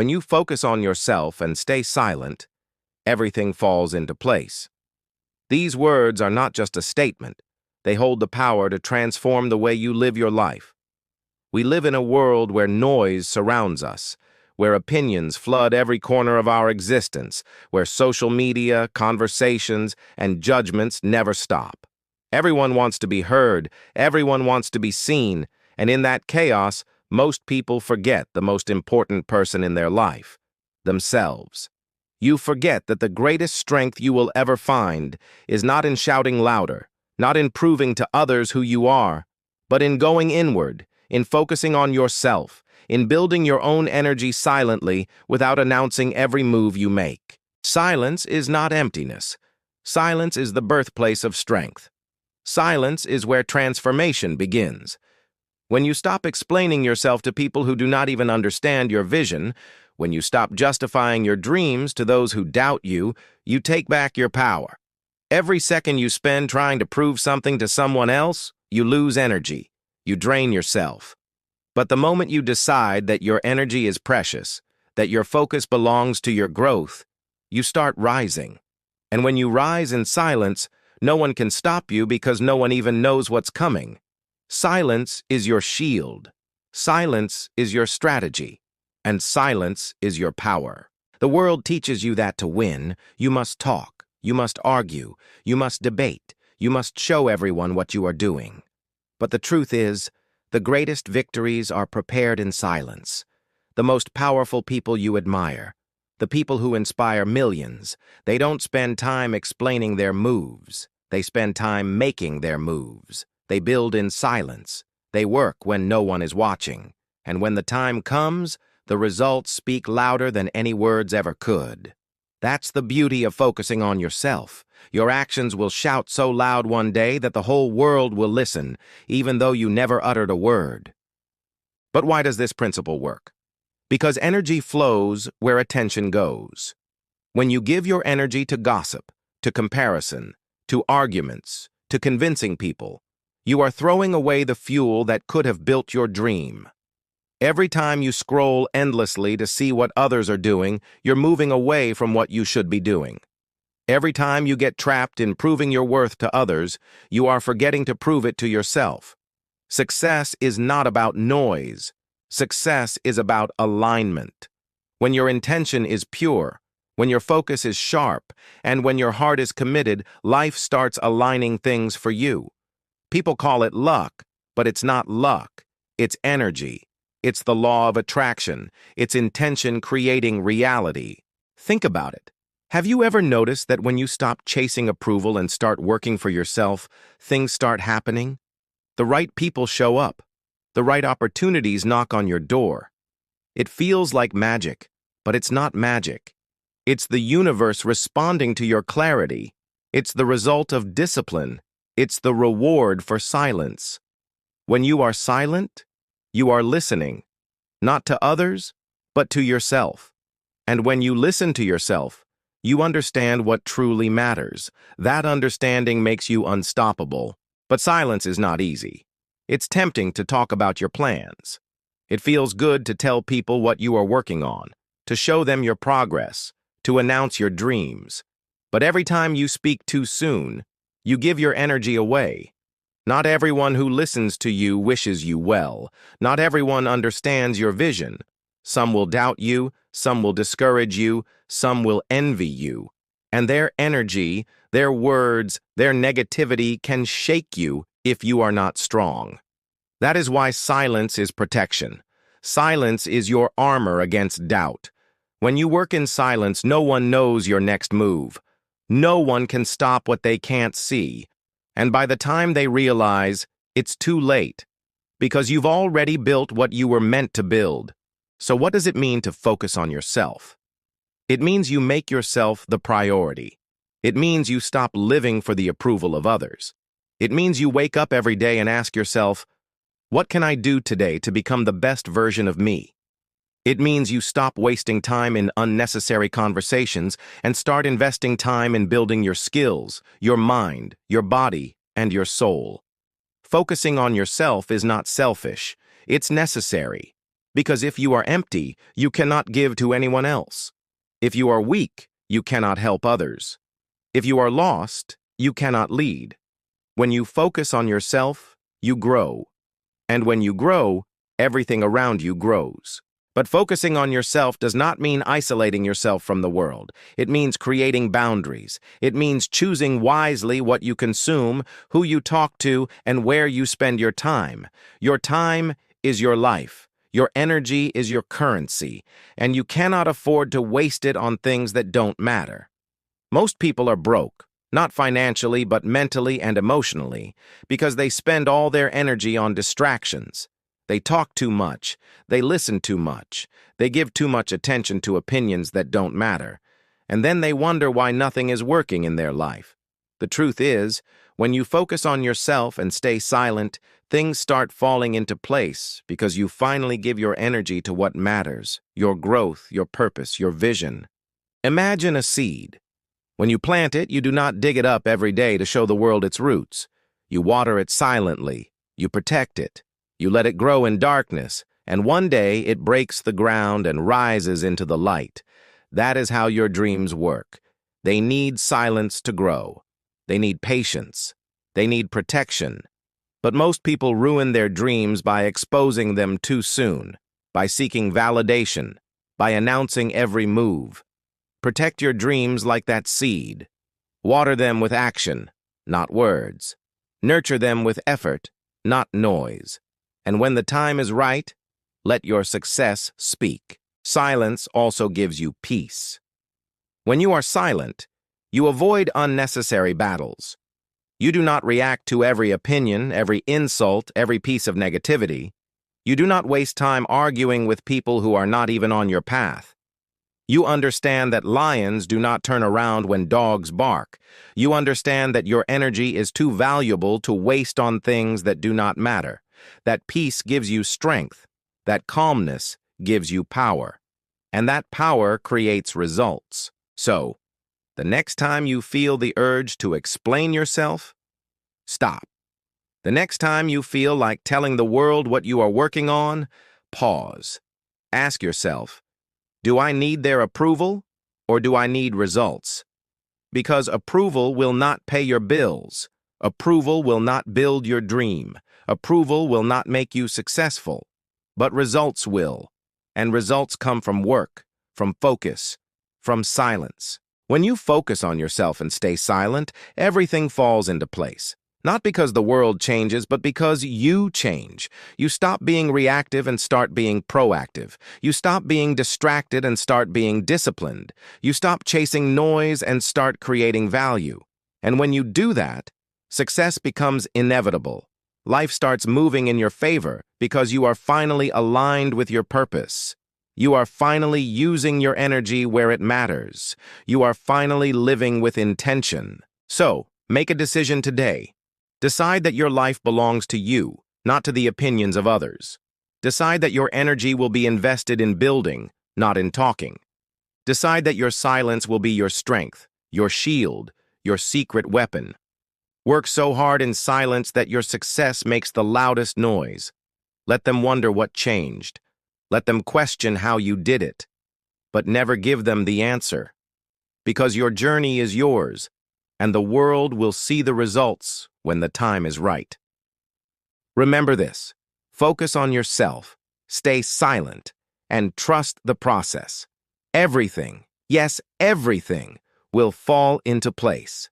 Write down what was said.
When you focus on yourself and stay silent, everything falls into place. These words are not just a statement. They hold the power to transform the way you live your life. We live in a world where noise surrounds us, where opinions flood every corner of our existence, where social media, conversations, and judgments never stop. Everyone wants to be heard, everyone wants to be seen, and in that chaos, most people forget the most important person in their life, themselves. You forget that the greatest strength you will ever find is not in shouting louder, not in proving to others who you are, but in going inward, in focusing on yourself, in building your own energy silently without announcing every move you make. Silence is not emptiness. Silence is the birthplace of strength. Silence is where transformation begins. When you stop explaining yourself to people who do not even understand your vision, when you stop justifying your dreams to those who doubt you, you take back your power. Every second you spend trying to prove something to someone else, you lose energy. You drain yourself. But the moment you decide that your energy is precious, that your focus belongs to your growth, you start rising. And when you rise in silence, no one can stop you because no one even knows what's coming. Silence is your shield. Silence is your strategy. And silence is your power. The world teaches you that to win, you must talk, you must argue, you must debate, you must show everyone what you are doing. But the truth is, the greatest victories are prepared in silence. The most powerful people you admire, the people who inspire millions, they don't spend time explaining their moves. They spend time making their moves. They build in silence. They work when no one is watching. And when the time comes, the results speak louder than any words ever could. That's the beauty of focusing on yourself. Your actions will shout so loud one day that the whole world will listen, even though you never uttered a word. But why does this principle work? Because energy flows where attention goes. When you give your energy to gossip, to comparison, to arguments, to convincing people, you are throwing away the fuel that could have built your dream. Every time you scroll endlessly to see what others are doing, you're moving away from what you should be doing. Every time you get trapped in proving your worth to others, you are forgetting to prove it to yourself. Success is not about noise. Success is about alignment. When your intention is pure, when your focus is sharp, and when your heart is committed, life starts aligning things for you. People call it luck, but it's not luck. It's energy. It's the law of attraction. It's intention creating reality. Think about it. Have you ever noticed that when you stop chasing approval and start working for yourself, things start happening? The right people show up. The right opportunities knock on your door. It feels like magic, but it's not magic. It's the universe responding to your clarity. It's the result of discipline. It's the reward for silence. When you are silent, you are listening, not to others, but to yourself. And when you listen to yourself, you understand what truly matters. That understanding makes you unstoppable. But silence is not easy. It's tempting to talk about your plans. It feels good to tell people what you are working on, to show them your progress, to announce your dreams. But every time you speak too soon, you give your energy away. Not everyone who listens to you wishes you well. Not everyone understands your vision. Some will doubt you, some will discourage you, some will envy you. And their energy, their words, their negativity can shake you if you are not strong. That is why silence is protection. Silence is your armor against doubt. When you work in silence, no one knows your next move. No one can stop what they can't see. And by the time they realize, it's too late, because you've already built what you were meant to build. So what does it mean to focus on yourself? It means you make yourself the priority. It means you stop living for the approval of others. It means you wake up every day and ask yourself, what can I do today to become the best version of me? It means you stop wasting time in unnecessary conversations and start investing time in building your skills, your mind, your body, and your soul. Focusing on yourself is not selfish. It's necessary. Because if you are empty, you cannot give to anyone else. If you are weak, you cannot help others. If you are lost, you cannot lead. When you focus on yourself, you grow. And when you grow, everything around you grows. But focusing on yourself does not mean isolating yourself from the world. It means creating boundaries. It means choosing wisely what you consume, who you talk to, and where you spend your time. Your time is your life. Your energy is your currency, and you cannot afford to waste it on things that don't matter. Most people are broke, not financially but mentally and emotionally, because they spend all their energy on distractions. They talk too much, they listen too much, they give too much attention to opinions that don't matter, and then they wonder why nothing is working in their life. The truth is, when you focus on yourself and stay silent, things start falling into place because you finally give your energy to what matters, your growth, your purpose, your vision. Imagine a seed. When you plant it, you do not dig it up every day to show the world its roots. You water it silently, you protect it. You let it grow in darkness, and one day it breaks the ground and rises into the light. That is how your dreams work. They need silence to grow. They need patience. They need protection. But most people ruin their dreams by exposing them too soon, by seeking validation, by announcing every move. Protect your dreams like that seed. Water them with action, not words. Nurture them with effort, not noise. And when the time is right, let your success speak. Silence also gives you peace. When you are silent, you avoid unnecessary battles. You do not react to every opinion, every insult, every piece of negativity. You do not waste time arguing with people who are not even on your path. You understand that lions do not turn around when dogs bark. You understand that your energy is too valuable to waste on things that do not matter. That peace gives you strength. That calmness gives you power. And that power creates results. So, the next time you feel the urge to explain yourself, stop. The next time you feel like telling the world what you are working on, pause. Ask yourself, do I need their approval, or do I need results? Because approval will not pay your bills. Approval will not build your dream. Approval will not make you successful. But results will. And results come from work, from focus, from silence. When you focus on yourself and stay silent, everything falls into place. Not because the world changes, but because you change. You stop being reactive and start being proactive. You stop being distracted and start being disciplined. You stop chasing noise and start creating value. And when you do that, success becomes inevitable. Life starts moving in your favor because you are finally aligned with your purpose. You are finally using your energy where it matters. You are finally living with intention. So, make a decision today. Decide that your life belongs to you, not to the opinions of others. Decide that your energy will be invested in building, not in talking. Decide that your silence will be your strength, your shield, your secret weapon. Work so hard in silence that your success makes the loudest noise. Let them wonder what changed. Let them question how you did it. But never give them the answer. Because your journey is yours, and the world will see the results when the time is right. Remember this: focus on yourself, stay silent, and trust the process. Everything, yes, everything, will fall into place.